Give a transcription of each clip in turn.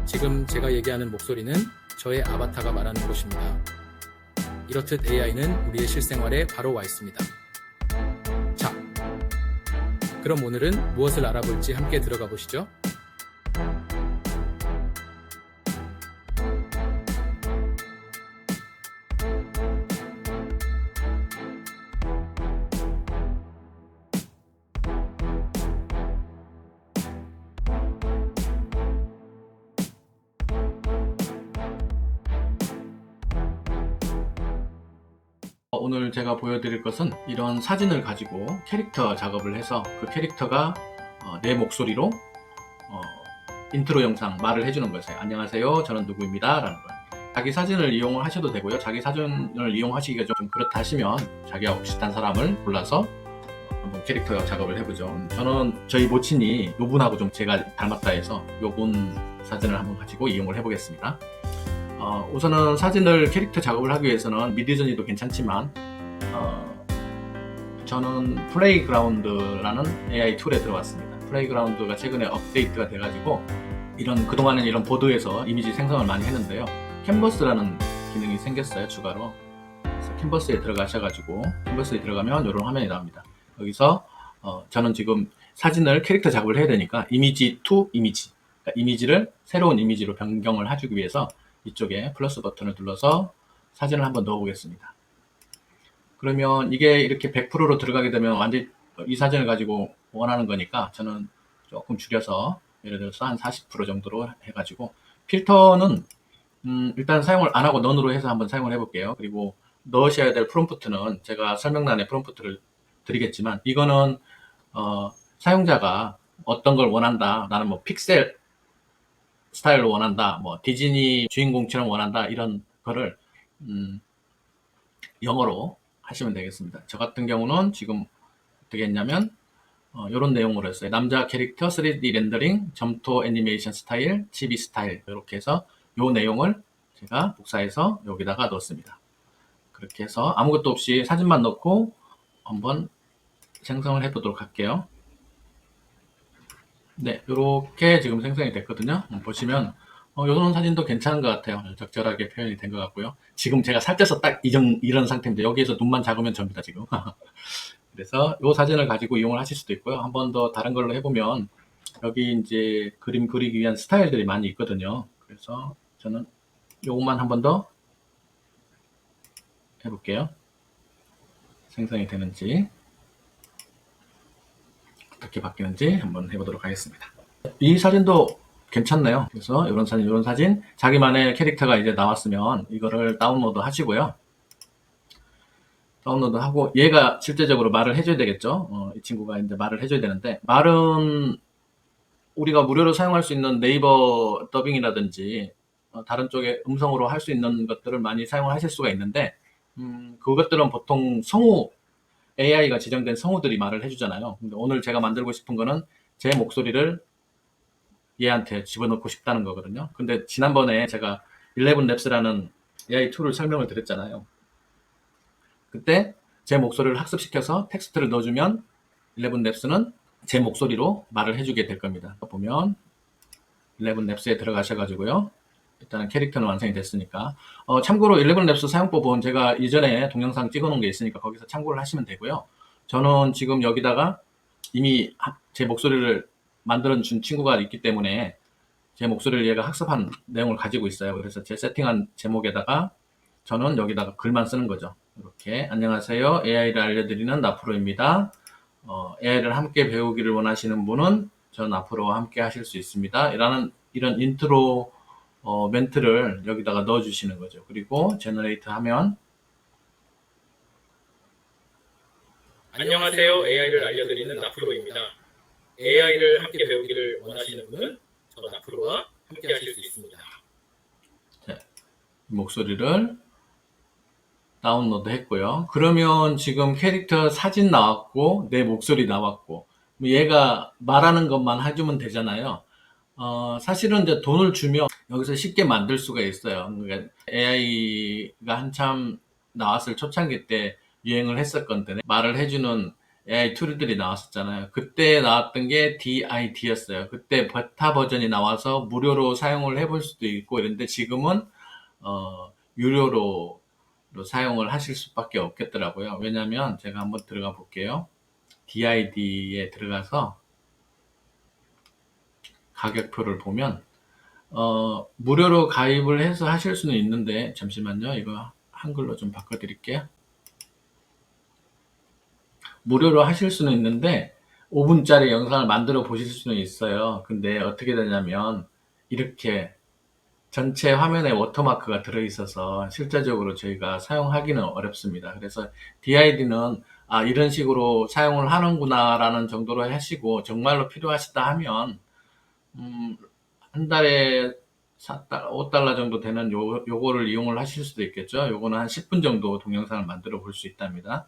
지금 제가 얘기하는 목소리는 저의 아바타가 말하는 것입니다. 이렇듯 AI는 우리의 실생활에 바로 와 있습니다. 자, 그럼 오늘은 무엇을 알아볼지 함께 들어가 보시죠. 오늘 제가 보여드릴 것은 이런 사진을 가지고 캐릭터 작업을 해서 그 캐릭터가 내 목소리로 인트로 영상 말을 해주는 거예요. 안녕하세요, 저는 누구입니다 라는 거예요. 자기 사진을 이용을 하셔도 되고요. 자기 사진을 이용하시기가 좀 그렇다 하시면 자기하고 비슷한 사람을 골라서 한번 캐릭터 작업을 해보죠. 저는 저희 모친이 요분하고 좀 제가 닮았다 해서 요분 사진을 한번 가지고 이용을 해보겠습니다. 우선은 사진을 캐릭터 작업을 하기 위해서는 미드저니도 괜찮지만 저는 플레이그라운드라는 AI 툴에 들어갔습니다. 플레이그라운드가 최근에 업데이트가 돼가지고 그동안은 이런 보드에서 이미지 생성을 많이 했는데요. 캔버스라는 기능이 생겼어요, 추가로. 그래서 캔버스에 들어가셔가지고 캔버스에 들어가면 이런 화면이 나옵니다. 여기서 저는 지금 사진을 캐릭터 작업을 해야 되니까 이미지 투 이미지, 그러니까 이미지를 새로운 이미지로 변경을 해주기 위해서 이쪽에 플러스 버튼을 눌러서 사진을 한번 넣어 보겠습니다. 그러면 이게 이렇게 100%로 들어가게 되면 완전히 이 사진을 가지고 원하는 거니까 저는 조금 줄여서 예를 들어서 한 40% 정도로 해가지고 필터는 일단 사용을 안 하고 넌으로 해서 한번 사용을 해볼게요. 그리고 넣으셔야 될 프롬프트는 제가 설명란에 프롬프트를 드리겠지만 이거는 사용자가 어떤 걸 원한다, 나는 뭐 픽셀 스타일로 원한다, 뭐 디즈니 주인공처럼 원한다, 이런 거를 영어로 하시면 되겠습니다. 저 같은 경우는 지금 어떻게 했냐면 이런 내용으로 했어요. 남자 캐릭터 3D 렌더링, 점토 애니메이션 스타일, chibi 스타일, 이렇게 해서 이 내용을 제가 복사해서 여기다가 넣었습니다. 그렇게 해서 아무것도 없이 사진만 넣고 한번 생성을 해 보도록 할게요. 네, 이렇게 지금 생성이 됐거든요. 보시면 요런 사진도 괜찮은 것 같아요. 적절하게 표현이 된 것 같고요. 지금 제가 살쪄서 딱 이런 상태인데 여기에서 눈만 작으면 접니다, 지금. 그래서 이 사진을 가지고 이용을 하실 수도 있고요. 한 번 더 다른 걸로 해보면 여기 이제 그림 그리기 위한 스타일들이 많이 있거든요. 그래서 저는 요것만 한 번 더 해볼게요. 생성이 되는지 어떻게 바뀌는지 한번 해보도록 하겠습니다. 이 사진도 괜찮네요. 그래서 이런 사진, 자기만의 캐릭터가 이제 나왔으면 이거를 다운로드 하시고요. 다운로드 하고 얘가 실제적으로 말을 해줘야 되겠죠. 이 친구가 이제 말을 해줘야 되는데, 말은 우리가 무료로 사용할 수 있는 네이버 더빙이라든지 다른 쪽에 음성으로 할 수 있는 것들을 많이 사용하실 수가 있는데, 그것들은 보통 성우, AI가 지정된 성우들이 말을 해주잖아요. 근데 오늘 제가 만들고 싶은 거는 제 목소리를 얘한테 집어넣고 싶다는 거거든요. 근데 지난번에 제가 11랩스라는 AI 툴을 설명을 드렸잖아요. 그때 제 목소리를 학습시켜서 텍스트를 넣어주면 11랩스는 제 목소리로 말을 해주게 될 겁니다. 보면 11랩스에 들어가셔가지고요. 일단은 캐릭터는 완성이 됐으니까. 참고로 11랩스 사용법은 제가 이전에 동영상 찍어놓은 게 있으니까 거기서 참고를 하시면 되고요. 저는 지금 여기다가 이미 제 목소리를 만들어준 친구가 있기 때문에 제 목소리를 얘가 학습한 내용을 가지고 있어요. 그래서 제 세팅한 제목에다가 저는 여기다가 글만 쓰는 거죠. 이렇게 안녕하세요, AI를 알려드리는 나프로입니다. AI를 함께 배우기를 원하시는 분은 전 앞으로 함께 하실 수 있습니다. 이런 인트로 멘트를 여기다가 넣어주시는 거죠. 그리고 제너레이트 하면 안녕하세요. AI를 알려드리는 나프로입니다. AI를 함께 배우기를 원하시는 분은 저 나프로와 함께 하실 수 있습니다. 자, 목소리를 다운로드 했고요. 그러면 지금 캐릭터 사진 나왔고 내 목소리 나왔고 얘가 말하는 것만 해주면 되잖아요. 사실은 이제 돈을 주면 여기서 쉽게 만들 수가 있어요. 그러니까 AI가 한참 나왔을 초창기 때 유행을 했을 건데 말을 해주는 AI 툴들이 나왔었잖아요. 그때 나왔던 게 DID였어요. 그때 베타 버전이 나와서 무료로 사용을 해볼 수도 있고 이런데 지금은 유료로 사용을 하실 수밖에 없겠더라고요. 왜냐하면 제가 한번 들어가 볼게요. DID에 들어가서 가격표를 보면 무료로 가입을 해서 하실 수는 있는데 잠시만요. 이거 한글로 좀 바꿔드릴게요. 무료로 하실 수는 있는데 5분짜리 영상을 만들어 보실 수는 있어요. 근데 어떻게 되냐면 이렇게 전체 화면에 워터마크가 들어있어서 실제적으로 저희가 사용하기는 어렵습니다. 그래서 DID는 이런 식으로 사용을 하는구나 라는 정도로 하시고 정말로 필요하시다 하면 음, 한 달에 5달러 정도 되는 요거를 이용을 하실 수도 있겠죠. 요거는 한 10분 정도 동영상을 만들어 볼 수 있답니다.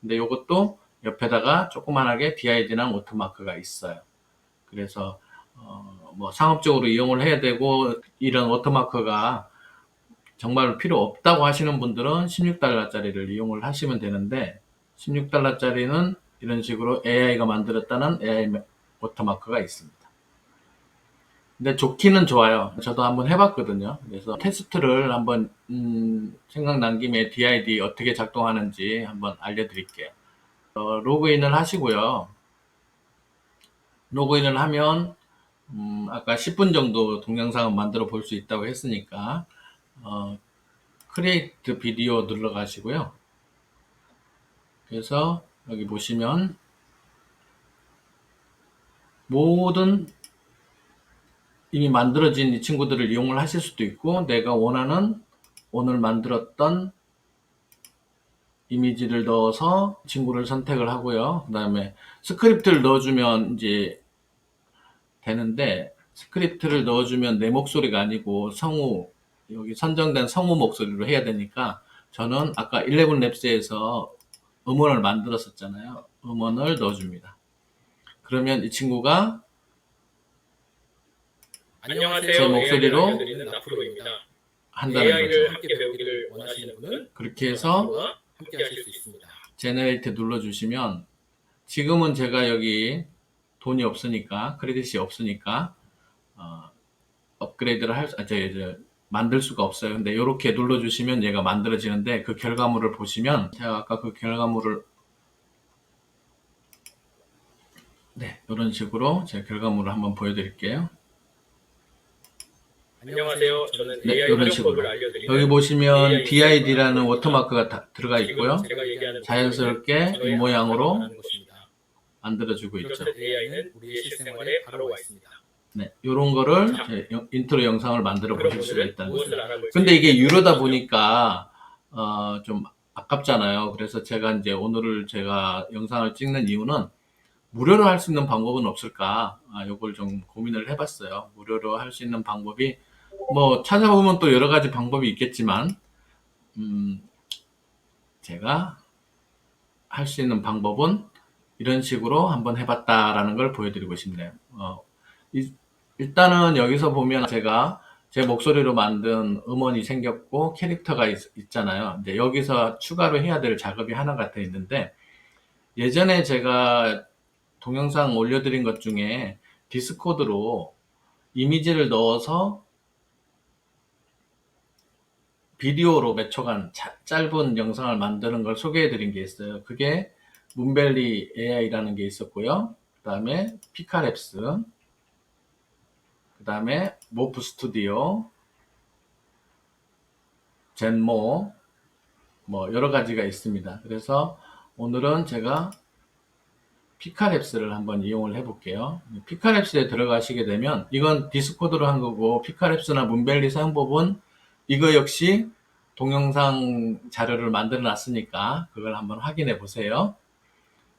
근데 요것도 옆에다가 조그만하게 DID랑 워터마크가 있어요. 그래서 뭐 상업적으로 이용을 해야 되고 이런 워터마크가 정말 필요 없다고 하시는 분들은 16달러짜리를 이용을 하시면 되는데 16달러짜리는 이런 식으로 AI가 만들었다는 AI 워터마크가 있습니다. 근데 좋기는 좋아요. 저도 한번 해봤거든요. 그래서 테스트를 한번 생각난 김에 DID 어떻게 작동하는지 한번 알려드릴게요. 로그인을 하시고요. 로그인을 하면 아까 10분 정도 동영상을 만들어 볼 수 있다고 했으니까 크리에이트 비디오 눌러 가시고요. 그래서 여기 보시면 모든 이미 만들어진 이 친구들을 이용을 하실 수도 있고 내가 원하는 오늘 만들었던 이미지를 넣어서 친구를 선택을 하고요. 그 다음에 스크립트를 넣어주면 이제 되는데 스크립트를 넣어주면 내 목소리가 아니고 성우 여기 선정된 성우 목소리로 해야 되니까 저는 아까 11랩스에서 음원을 만들었었잖아요. 음원을 넣어줍니다. 그러면 이 친구가 안녕하세요. 제 AI를 목소리로 알려드리는 나프로입니다. 한다는 AI를 거죠. 함께 배우기를 원하시는 분은 그렇게 해서 나프로와 함께 하실 수 있습니다. 제너레이트 눌러주시면 지금은 제가 여기 돈이 없으니까 크레딧이 없으니까 업그레이드를 만들 수가 없어요. 근데 이렇게 눌러주시면 얘가 만들어지는데 그 결과물을 보시면 제가 아까 그 결과물을 이런 식으로 제가 결과물을 한번 보여드릴게요. 안녕하세요. 저는 네, AI 이런 식으로 활용법을 알려드리는 여기 보시면 AI DID라는 인사이버 워터마크가 다 들어가 지금 있고요. 제가 얘기하는 자연스럽게 이 저의 모양으로 아바타가 곳입니다. 만들어주고 있죠. 그렇듯 AI는 우리의 실생활에 바로 와 있습니다. 네, 요런 거를 인트로 영상을 만들어 그럼 보실 수가 오늘은 있다는 무엇을 거죠. 알아볼지 근데 이게 유료다 보시죠. 보니까 좀 아깝잖아요. 그래서 제가 이제 오늘을 제가 영상을 찍는 이유는 무료로 할 수 있는 방법은 없을까? 요걸 좀 고민을 해봤어요. 무료로 할 수 있는 방법이 뭐 찾아보면 또 여러 가지 방법이 있겠지만 제가 할 수 있는 방법은 이런 식으로 한번 해봤다라는 걸 보여드리고 싶네요. 일단은 여기서 보면 제가 제 목소리로 만든 음원이 생겼고 캐릭터가 있잖아요. 이제 여기서 추가로 해야 될 작업이 하나가 더 있는데 예전에 제가 동영상 올려드린 것 중에 디스코드로 이미지를 넣어서 비디오로 몇 초간 짧은 영상을 만드는 걸 소개해 드린 게 있어요. 그게 문벨리 AI라는 게 있었고요. 그 다음에 피카랩스, 그 다음에 모프 스튜디오, 젠모, 뭐 여러 가지가 있습니다. 그래서 오늘은 제가 피카랩스를 한번 이용을 해볼게요. 피카랩스에 들어가시게 되면 이건 디스코드로 한 거고 피카랩스나 문벨리 사용법은 이거 역시 동영상 자료를 만들어 놨으니까 그걸 한번 확인해 보세요.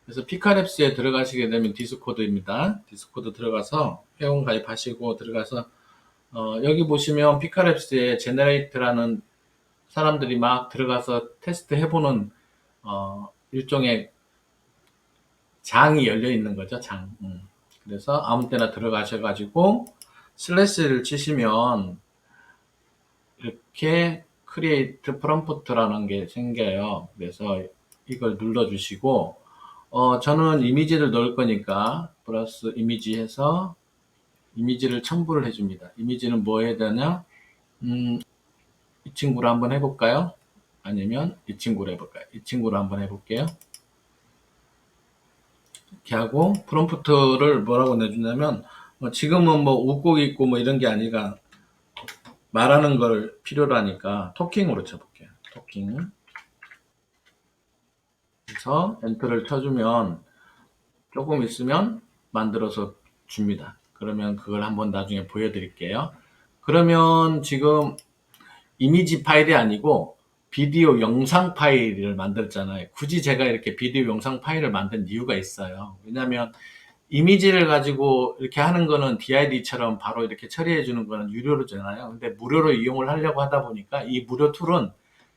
그래서 피카랩스에 들어가시게 되면 디스코드입니다. 디스코드 들어가서 회원 가입하시고 들어가서 여기 보시면 피카랩스에 제너레이트라는 사람들이 막 들어가서 테스트 해보는 일종의 장이 열려 있는 거죠, 장. 그래서 아무 때나 들어가셔가지고 슬래시를 치시면 이렇게 크리에이트 프롬프트라는 게 생겨요. 그래서 이걸 눌러주시고 저는 이미지를 넣을 거니까 플러스 이미지 해서 이미지를 첨부를 해줍니다. 이미지는 뭐 해야 되냐? 이 친구로 한번 해볼까요? 아니면 이 친구로 해볼까요? 이 친구로 한번 해볼게요. 이렇게 하고 프롬프트를 뭐라고 내주냐면 지금은 뭐 웃고 있고 뭐 이런 게 아니라 말하는 걸 필요로 하니까 토킹으로 쳐볼게요. 토킹. 그래서 엔터를 쳐주면 조금 있으면 만들어서 줍니다. 그러면 그걸 한번 나중에 보여드릴게요. 그러면 지금 이미지 파일이 아니고 비디오 영상 파일을 만들었잖아요. 굳이 제가 이렇게 비디오 영상 파일을 만든 이유가 있어요. 왜냐하면 이미지를 가지고 이렇게 하는 거는 DID처럼 바로 이렇게 처리해 주는 거는 유료로잖아요. 근데 무료로 이용을 하려고 하다 보니까 이 무료 툴은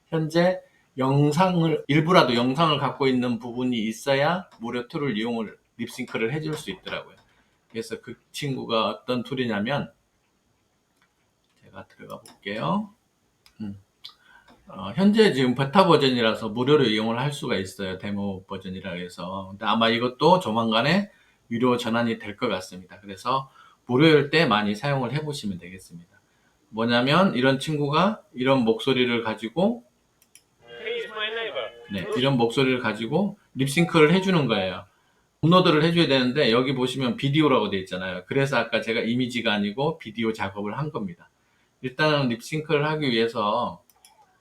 현재 영상을, 일부라도 영상을 갖고 있는 부분이 있어야 무료 툴을 이용을, 립싱크를 해줄 수 있더라고요. 그래서 그 친구가 어떤 툴이냐면, 제가 들어가 볼게요. 현재 지금 베타 버전이라서 무료로 이용을 할 수가 있어요. 데모 버전이라 해서. 근데 아마 이것도 조만간에 유료 전환이 될 것 같습니다. 그래서 무료일 때 많이 사용을 해보시면 되겠습니다. 뭐냐면 이런 친구가 이런 목소리를 가지고 네, 이런 목소리를 가지고 립싱크를 해주는 거예요. 업로드를 해줘야 되는데 여기 보시면 비디오라고 되어 있잖아요. 그래서 아까 제가 이미지가 아니고 비디오 작업을 한 겁니다. 일단은 립싱크를 하기 위해서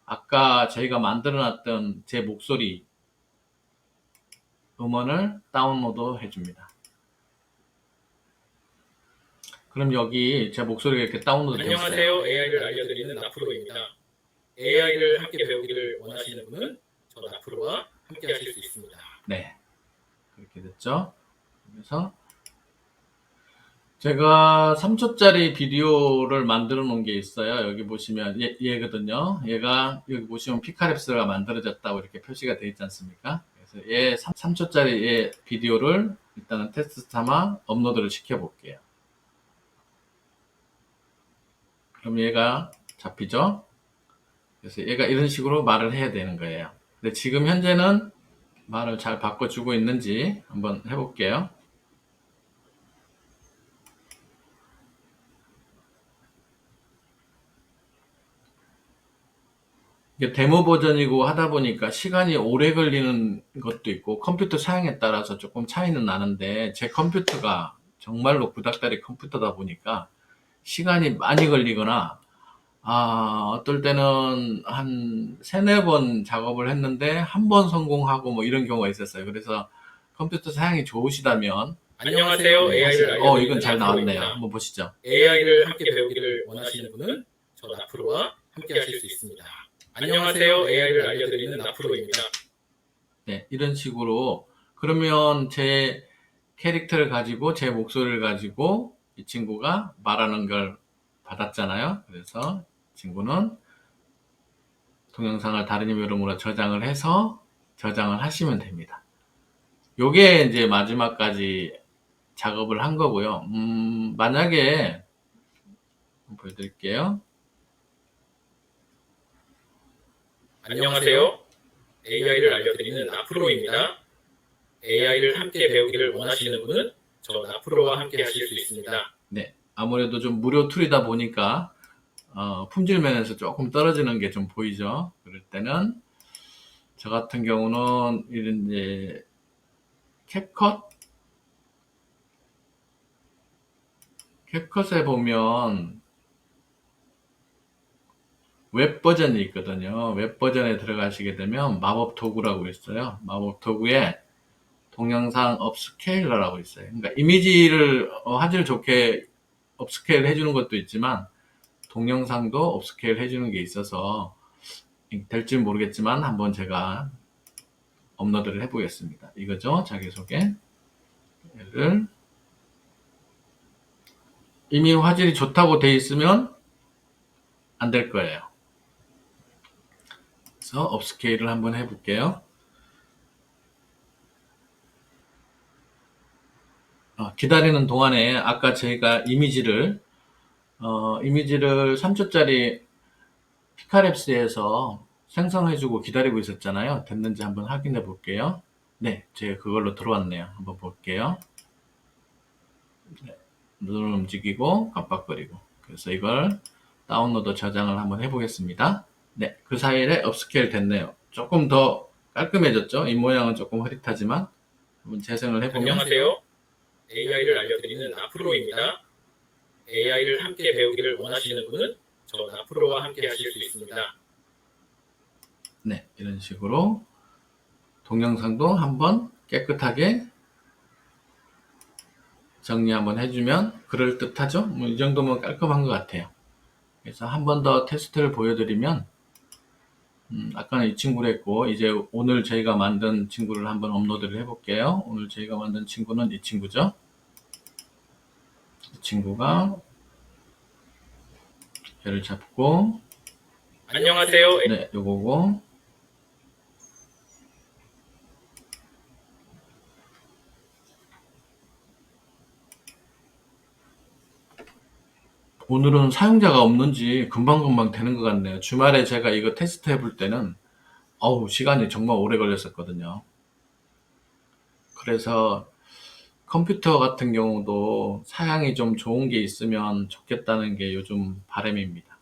아까 저희가 만들어 놨던 제 목소리 음원을 다운로드 해줍니다. 그럼 여기 제 목소리가 이렇게 다운로드 되어 있어요. 안녕하세요. AI를 알려드리는 나프로입니다. AI를 함께 배우기를 원하시는 분은 저 나프로와 함께 하실 수 있습니다. 네, 그렇게 됐죠. 그래서 제가 3초짜리 비디오를 만들어 놓은 게 있어요. 여기 보시면 얘거든요. 얘가 여기 보시면 피카랩스가 만들어졌다고 이렇게 표시가 되어 있지 않습니까? 그래서 얘 3초짜리 얘 비디오를 일단은 테스트 삼아 업로드를 시켜 볼게요. 그럼 얘가 잡히죠? 그래서 얘가 이런 식으로 말을 해야 되는 거예요. 근데 지금 현재는 말을 잘 바꿔주고 있는지 한번 해볼게요. 이게 데모 버전이고 하다 보니까 시간이 오래 걸리는 것도 있고 컴퓨터 사양에 따라서 조금 차이는 나는데 제 컴퓨터가 정말로 구닥다리 컴퓨터다 보니까 시간이 많이 걸리거나 어떨 때는 한 세네 번 작업을 했는데 한 번 성공하고 뭐 이런 경우가 있었어요. 그래서 컴퓨터 사양이 좋으시다면 안녕하세요. AI를 알려드리는 이건 잘 나왔네요. 나프로입니다. 한번 보시죠. AI를 함께 배우기를 원하시는 분은 저 나프로와 함께 하실 수 있습니다. 안녕하세요. AI를 알려드리는 나프로입니다. 네, 이런 식으로 그러면 제 캐릭터를 가지고 제 목소리를 가지고 이 친구가 말하는 걸 받았잖아요. 그래서 친구는 동영상을 다른 이름으로 저장을 해서 저장을 하시면 됩니다. 요게 이제 마지막까지 작업을 한 거고요. 만약에 보여드릴게요. 안녕하세요. AI를 알려드리는 나프로입니다. AI를 함께 배우기를 원하시는 분은 저 나프로와 함께 하실 수 있습니다. 네, 아무래도 좀 무료 툴이다 보니까 품질 면에서 조금 떨어지는 게 좀 보이죠. 그럴 때는 저 같은 경우는 이런 이제 캡컷에 보면 웹 버전이 있거든요. 웹 버전에 들어가시게 되면 마법 도구라고 있어요. 마법 도구에 동영상 업스케일러라고 있어요. 그러니까 이미지를 화질 좋게 업스케일 해주는 것도 있지만 동영상도 업스케일 해주는 게 있어서 될지 모르겠지만 한번 제가 업로드를 해보겠습니다. 이거죠. 자기소개. 얘를 이미 화질이 좋다고 돼 있으면 안 될 거예요. 그래서 업스케일을 한번 해볼게요. 기다리는 동안에 아까 저희가 이미지를 3초짜리 피카랩스에서 생성해주고 기다리고 있었잖아요. 됐는지 한번 확인해 볼게요. 네, 제가 그걸로 들어왔네요. 한번 볼게요. 네, 눈을 움직이고 깜빡거리고. 그래서 이걸 다운로드 저장을 한번 해보겠습니다. 네, 그 사이에 업스케일 됐네요. 조금 더 깔끔해졌죠? 이 모양은 조금 흐릿하지만 한번 재생을 해보면. 안녕하세요. AI를 알려드리는 나프로입니다. AI를 함께 배우기를 원하시는 분은 저 나프로와 함께 하실 수 있습니다. 네, 이런 식으로 동영상도 한번 깨끗하게 정리 한번 해주면 그럴듯하죠? 뭐 이 정도면 깔끔한 것 같아요. 그래서 한 번 더 테스트를 보여드리면 아까는 이 친구로 했고 이제 오늘 저희가 만든 친구를 한번 업로드를 해볼게요. 오늘 저희가 만든 친구는 이 친구죠. 이 친구가 얘를 잡고 안녕하세요. 네, 요거고 오늘은 사용자가 없는지 금방금방 되는 것 같네요. 주말에 제가 이거 테스트 해볼 때는 시간이 정말 오래 걸렸었거든요. 그래서 컴퓨터 같은 경우도 사양이 좀 좋은 게 있으면 좋겠다는 게 요즘 바람입니다.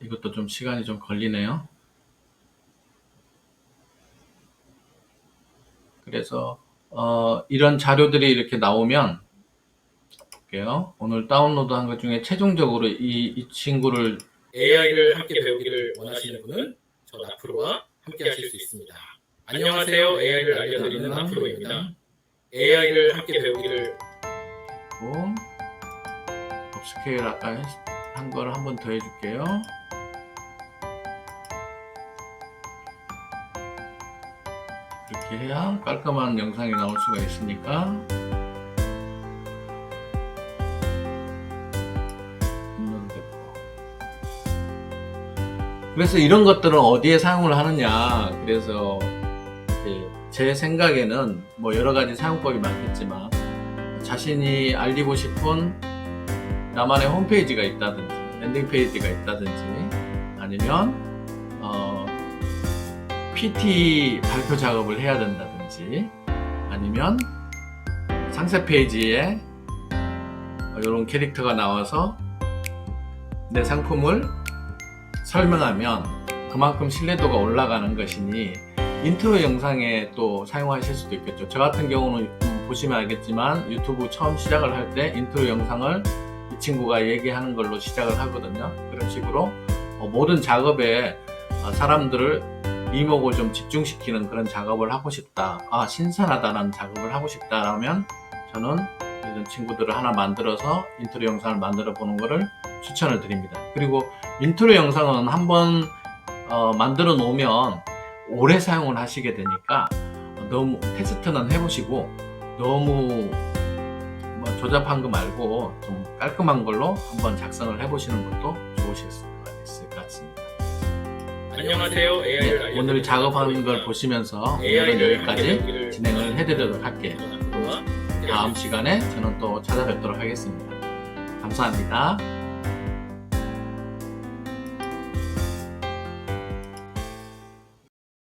이것도 좀 시간이 좀 걸리네요. 그래서 이런 자료들이 이렇게 나오면 볼게요. 오늘 다운로드한 것 중에 최종적으로 이 친구를 AI를 함께 배우기를 원하시는 분은 저 나프로와 함께 하실 수 있습니다. 안녕하세요. AI를 알려드리는 나프로입니다. AI를 함께 배우기를 업스케일 아까 한 거를 한 번 더 해줄게요. 이렇게 해야 깔끔한 영상이 나올 수가 있으니까 그래서 이런 것들은 어디에 사용을 하느냐. 그래서 제 생각에는 뭐 여러 가지 사용법이 많겠지만 자신이 알리고 싶은 나만의 홈페이지가 있다든지 랜딩 페이지가 있다든지 아니면 PT 발표 작업을 해야 된다든지 아니면 상세 페이지에 이런 캐릭터가 나와서 내 상품을 설명하면 그만큼 신뢰도가 올라가는 것이니 인트로 영상에 또 사용하실 수도 있겠죠. 저 같은 경우는 보시면 알겠지만 유튜브 처음 시작을 할 때 인트로 영상을 이 친구가 얘기하는 걸로 시작을 하거든요. 그런 식으로 모든 작업에 사람들을 이목을 좀 집중시키는 그런 작업을 하고 싶다. 신선하다는 작업을 하고 싶다라면 저는 이런 친구들을 하나 만들어서 인트로 영상을 만들어 보는 것을 추천을 드립니다. 그리고 인트로 영상은 한번 만들어 놓으면 오래 사용을 하시게 되니까 너무 테스트는 해보시고 너무 조잡한 거 말고 좀 깔끔한 걸로 한번 작성을 해보시는 것도 좋으실 것 같습니다. 안녕하세요. 네, 오늘 작업하는 걸 보시면서 오늘은 여기까지 진행을 해드리도록 할게요. 다음 시간에 저는 또 찾아뵙도록 하겠습니다. 감사합니다.